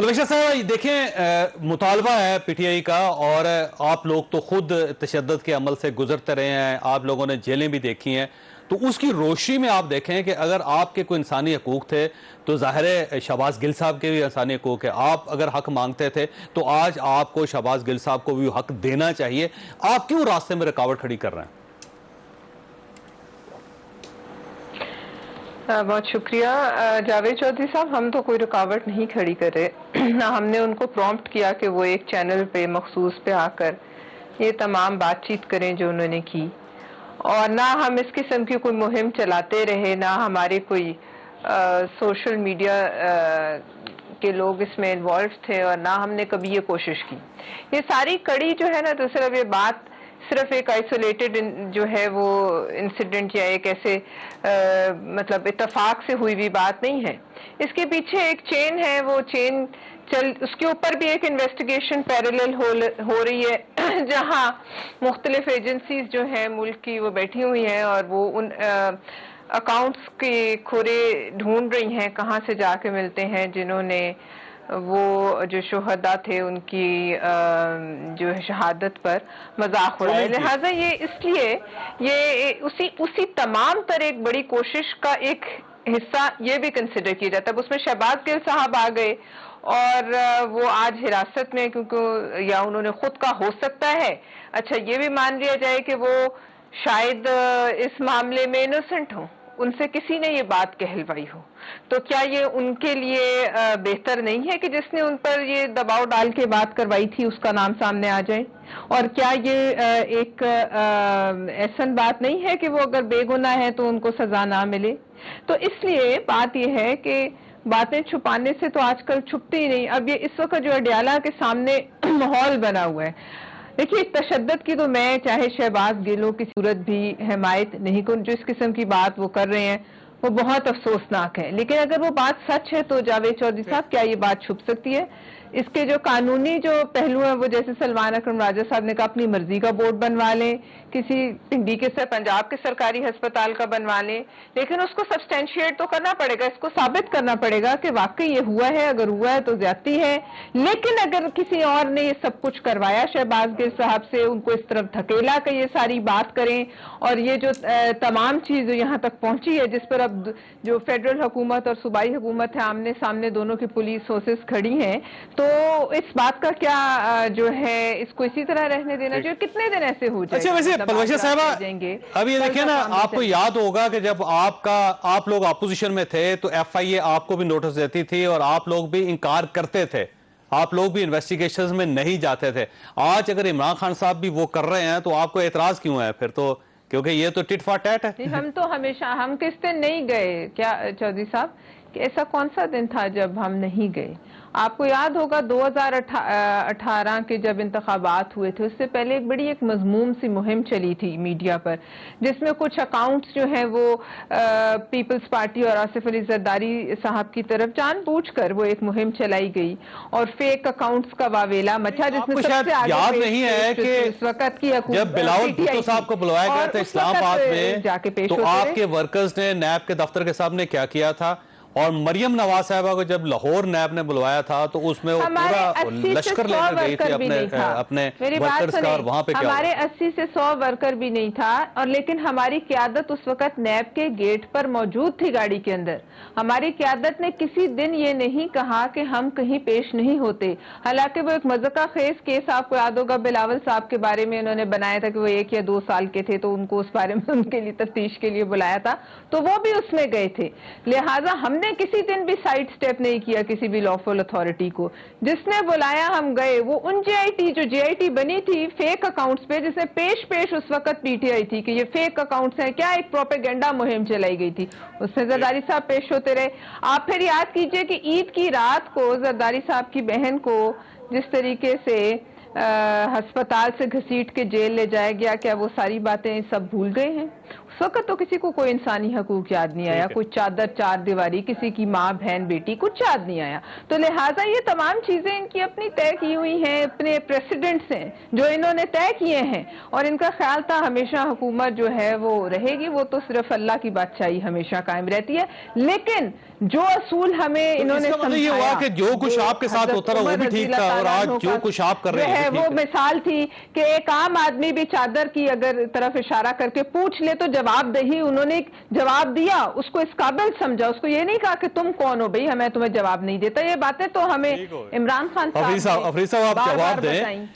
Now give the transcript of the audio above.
पलवेशा साहब देखें, मुतालबा है पीटीआई का, और आप लोग तो खुद तशद्दुद के अमल से गुजरते रहे हैं, आप लोगों ने जेलें भी देखी हैं, तो उसकी रोशनी में आप देखें कि अगर आपके कोई इंसानी हकूक थे तो ज़ाहिर है शहबाज गिल साहब के भी इंसानी हकूक है। आप अगर हक मांगते थे तो आज आपको शहबाज गिल साहब को भी हक देना चाहिए। आप क्यों रास्ते में रुकावट खड़ी कर रहे हैं? बहुत शुक्रिया जावेद चौधरी साहब। हम तो कोई रुकावट नहीं खड़ी कर रहे ना हमने उनको प्रॉम्प्ट किया कि वो एक चैनल पे मखसूस पे आकर ये तमाम बातचीत करें जो उन्होंने की, और ना हम इस किस्म की कोई मुहिम चलाते रहे, ना हमारे कोई सोशल मीडिया के लोग इसमें इन्वॉल्व थे, और ना हमने कभी ये कोशिश की। ये सारी कड़ी जो है ना, तो सिर्फ ये बात सिर्फ एक आइसोलेटेड जो है वो इंसिडेंट या एक ऐसे मतलब इत्तेफाक से हुई हुई बात नहीं है। इसके पीछे एक चेन है, वो चेन उसके ऊपर भी एक इन्वेस्टिगेशन पैरेलल हो रही है जहां मुख्तलिफ एजेंसीज जो हैं मुल्क की वो बैठी हुई हैं और वो उन अकाउंट्स के खोरे ढूंढ रही हैं कहाँ से जाके मिलते हैं जिन्होंने वो जो शोहदा थे उनकी जो है शहादत पर मजाक उड़ाया। लिहाजा ये इसलिए ये उसी तमाम तर एक बड़ी कोशिश का एक हिस्सा ये भी कंसिडर किया जाता है। उसमें शहबाज गिल साहब आ गए और वो आज हिरासत में, क्योंकि या उन्होंने खुद का हो सकता है, अच्छा ये भी मान लिया जाए कि वो शायद इस मामले में इनोसेंट हो, उनसे किसी ने ये बात कहलवाई हो, तो क्या ये उनके लिए बेहतर नहीं है कि जिसने उन पर ये दबाव डाल के बात करवाई थी उसका नाम सामने आ जाए? और क्या ये एक ऐसा बात नहीं है कि वो अगर बेगुनाह है तो उनको सजा ना मिले? तो इसलिए बात ये है कि बातें छुपाने से तो आजकल छुपती ही नहीं। अब ये इस वक्त जो अडयाला के सामने माहौल बना हुआ है, देखिए तशद्दुद की तो मैं चाहे शहबाज गिलों की सूरत भी हिमायत नहीं करूं। जो इस किस्म की बात वो कर रहे हैं वो बहुत अफसोसनाक है, लेकिन अगर वो बात सच है तो जावेद चौधरी साहब क्या ये बात छुप सकती है? इसके जो कानूनी जो पहलू है वो जैसे सलमान अकरम राजा साहब ने कहा अपनी मर्जी का बोर्ड बनवा लें, किसी पिंडी के पंजाब के सरकारी अस्पताल का बनवा लें, लेकिन उसको सब्सटेंशिएट तो करना पड़ेगा, इसको साबित करना पड़ेगा कि वाकई ये हुआ है। अगर हुआ है तो ज्यादती है, लेकिन अगर किसी और ने ये सब कुछ करवाया शहबाज गिल साहब से, उनको इस तरफ धकेला कि ये सारी बात करें, और ये जो तमाम चीज यहाँ तक पहुंची है जिस पर अब जो फेडरल हुकूमत और सूबाई हुकूमत है आमने सामने दोनों की पुलिस फोर्सेस खड़ी हैं, तो इस बात का क्या जो है इसको इसी तरह रहने देना चाहिए? कितने दिन ऐसे हो जाएंगे? अच्छा, वैसे पलवेशा साहबा अब ये देखिए ना, आपको याद होगा कि जब आप लोग अपोजिशन में थे तो एफआईए आपको भी नोटिस देती थी और आप लोग भी इनकार करते थे, आप लोग भी इन्वेस्टिगेशंस में नहीं जाते थे। आज अगर इमरान खान साहब भी वो कर रहे हैं तो आपको एतराज क्यों है फिर? तो क्योंकि ये तो टिट फॉर टैट है। हम तो हमेशा, हम किस दिन नहीं गए क्या चौधरी साहब? कि ऐसा कौन सा दिन था जब हम नहीं गए? आपको याद होगा 2018 के जब इंतखाबात हुए थे उससे पहले एक बड़ी एक मजमूम सी मुहिम चली थी मीडिया पर, जिसमें कुछ अकाउंट्स जो हैं वो पीपल्स पार्टी और आसिफ अली जरदारी साहब की तरफ जानबूझकर वो एक मुहिम चलाई गई और फेक अकाउंट्स का वावेला मचा, जिसमें सबसे आगे याद नहीं है कि इस वक्त की जब बिलावल भुट्टो साहब को बुलवाया गया था इस्लामाबाद में जाके पेश तो आपके वर्कर्स ने नैब के दफ्तर के सामने क्या किया था, और मरियम नवाज साहबा को जब लाहौर नैब ने बुलवाया था तो उसमें वो पूरा लश्कर लेकर गई थी अपने वर्कर्स का, और वहां पे क्या हमारे 80 से 100 वर्कर भी नहीं था, और लेकिन हमारी क़यादत उस वक्त नैब के गेट पर मौजूद थी गाड़ी के अंदर। हमारी क़यादत ने किसी दिन ये नहीं कहा कि हम कहीं पेश नहीं होते। हालांकि वो एक मज़ाक़ा खेज केस आपको याद होगा बिलावल साहब के बारे में उन्होंने बनाया था कि वो 1 या 2 साल के थे, तो उनको उस बारे में उनके लिए तफ्तीश के लिए बुलाया था, तो वो भी उसमें गए थे। लिहाजा हमने किसी दिन भी साइड स्टेप नहीं किया किसी भी लॉफुल अथॉरिटी को। जिसने बुलाया हम गए। वो उन जेआईटी जो जेआईटी बनी थी फेक अकाउंट्स पे, जिसे पेश उस वक्त पीटीआई थी कि ये फेक अकाउंट्स हैं, क्या एक प्रोपेगेंडा मुहिम चलाई गई थी, उसमें जरदारी साहब पेश होते रहे। आप फिर याद कीजिए कि ईद की रात को जरदारी साहब की बहन को जिस तरीके से अस्पताल से घसीट के जेल ले जाया गया, क्या वो सारी बातें सब भूल गए हैं? اس وقت تو کسی کو کوئی انسانی حقوق یاد نہیں آیا, کوئی چادر چار دیواری, کسی کی ماں بہن بیٹی کچھ یاد نہیں آیا. تو لہٰذا یہ تمام چیزیں ان کی اپنی طے کی ہوئی ہیں, اپنے پریسیڈنٹس ہیں جو انہوں نے طے کیے ہیں, اور ان کا خیال تھا ہمیشہ حکومت جو ہے وہ رہے گی, وہ تو صرف اللہ کی بادشاہی ہمیشہ قائم رہتی ہے. لیکن جو اصول ہمیں انہوں نے اس کا مطلب یہ ہوا کہ جو کچھ آپ کے ساتھ ہوتا رہا وہ بھی ٹھیک تھا, اور آج جو کچھ آپ کر رہے ہیں وہ مثال تھی کہ ایک عام آدمی بھی چادر کی اگر طرف اشارہ کر کے پوچھ لے تو جواب دہی, انہوں نے جواب دیا, اس کو اس قابل سمجھا, اس کو یہ نہیں کہا کہ تم کون ہو بھئی ہمیں تمہیں جواب نہیں دیتا. یہ باتیں تو ہمیں عمران خان صاحب آپ جواب دیں.